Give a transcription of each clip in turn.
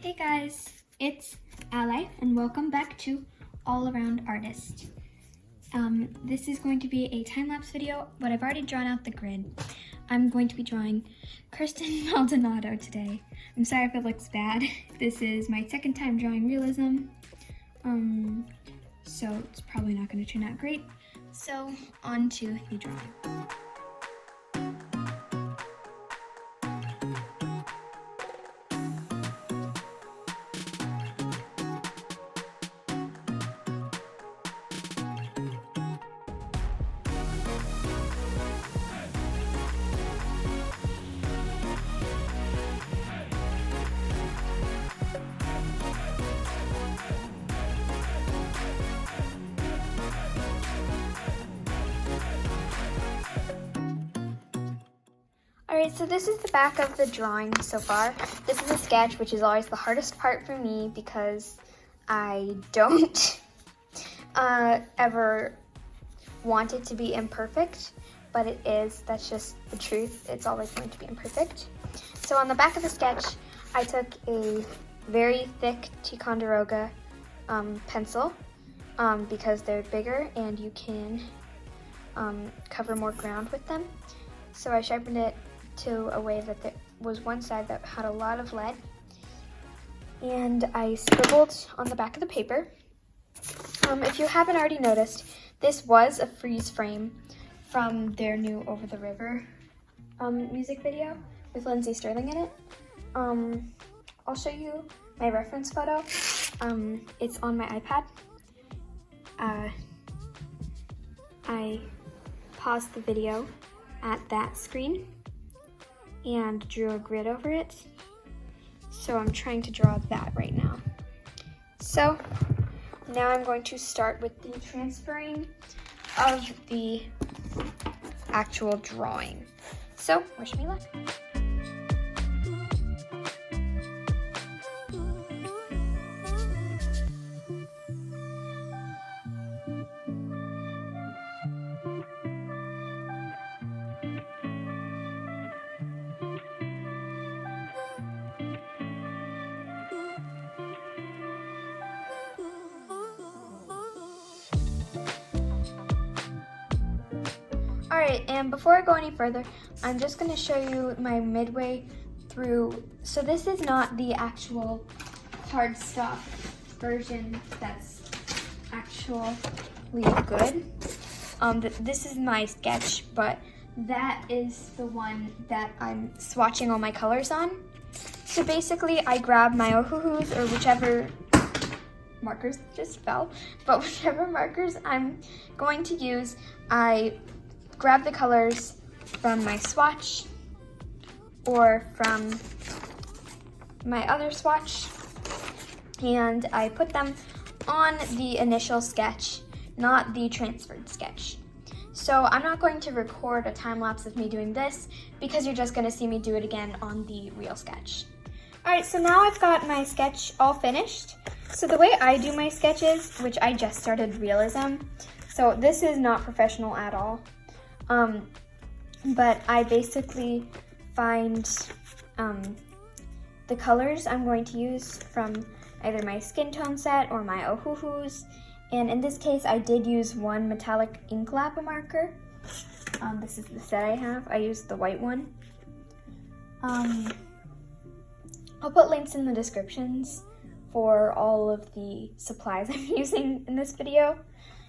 Hey guys, it's Ally and welcome back to AllAroundArtist. This is going to be a time-lapse video, but I've already drawn out the grid. I'm going to be drawing Kirstin Maldonado today. I'm sorry if it looks bad. This is my second time drawing realism, so it's probably not going to turn out great. So on to the drawing. Alright, so this is the back of the drawing so far. This is a sketch, which is always the hardest part for me because I don't ever want it to be imperfect, but it is. That's just the truth. It's always going to be imperfect. So on the back of the sketch, I took a very thick Ticonderoga pencil because they're bigger and you can cover more ground with them. So I sharpened it to a way that there was one side that had a lot of lead, and I scribbled on the back of the paper. If you haven't already noticed, this was a freeze frame from their new Over the River music video with Lindsey Sterling in it. I'll show you my reference photo. It's on my iPad. I paused the video at that screen and drew a grid over it. So I'm trying to draw that right now. So now I'm going to start with the transferring of the actual drawing. So wish me luck. Alright, and before I go any further, I'm just going to show you my midway through. So this is not the actual cardstock version that's actually good. This is my sketch, but that is the one that I'm swatching all my colors on. So basically, I grab my ohuhus or whichever markers just fell, but whichever markers I'm going to use, I grab the colors from my swatch or from my other swatch, and I put them on the initial sketch, not the transferred sketch. So I'm not going to record a time lapse of me doing this because you're just going to see me do it again on the real sketch. Alright, so now I've got my sketch all finished. So the way I do my sketches, which I just started realism, so this is not professional at all. But I basically find the colors I'm going to use from either my skin tone set or my ohuhus. And in this case, I did use one metallic ink lap marker. This is the set I have. I used the white one. I'll put links in the descriptions for all of the supplies I'm using in this video,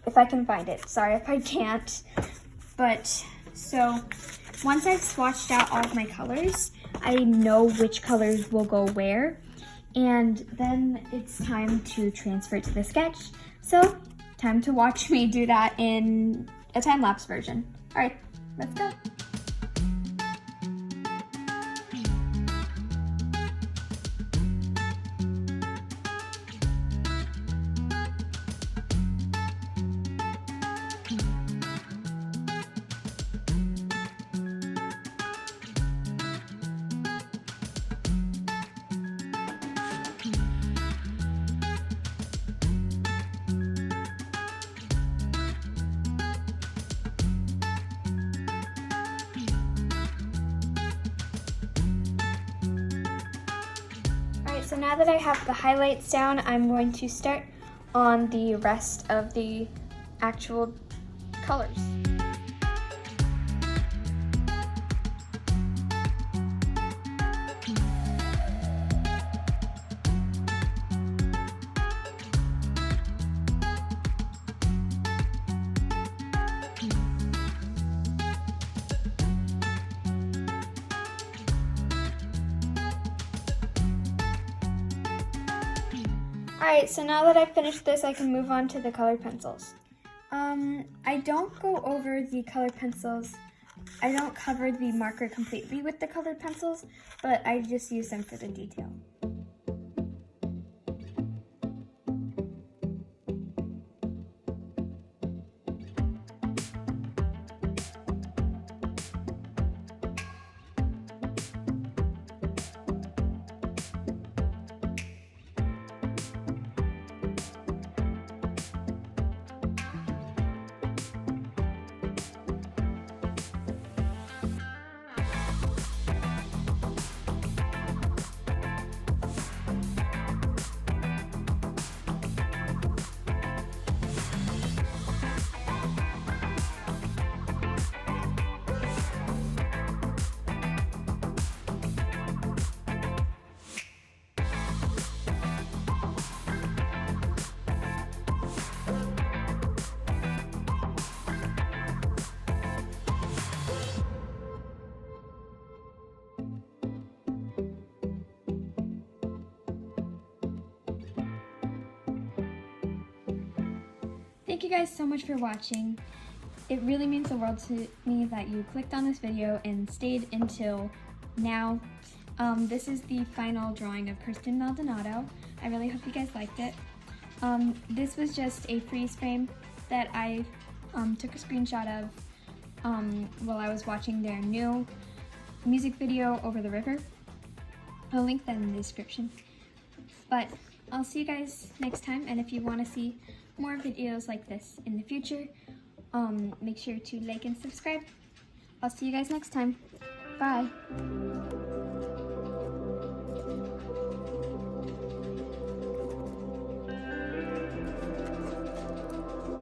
if I can find it. Sorry if I can't. But so once I've swatched out all of my colors, I know which colors will go where, and then it's time to transfer it to the sketch. So time to watch me do that in a time-lapse version. All right, let's go. so now that I have the highlights down, I'm going to start on the rest of the actual colors. Alright, so now that I've finished this, I can move on to the colored pencils. I don't go over the colored pencils. I don't cover the marker completely with the colored pencils, but I just use them for the detail. Thank you guys so much for watching. It really means the world to me that you clicked on this video and stayed until now. This is the final drawing of Kirstin Maldonado. I really hope you guys liked it. This was just a freeze frame that I took a screenshot of while I was watching their new music video, Over the River. I'll link that in the description. But I'll see you guys next time, and if you want to see more videos like this in the future, make sure to like and subscribe. I'll see you guys next time. Bye.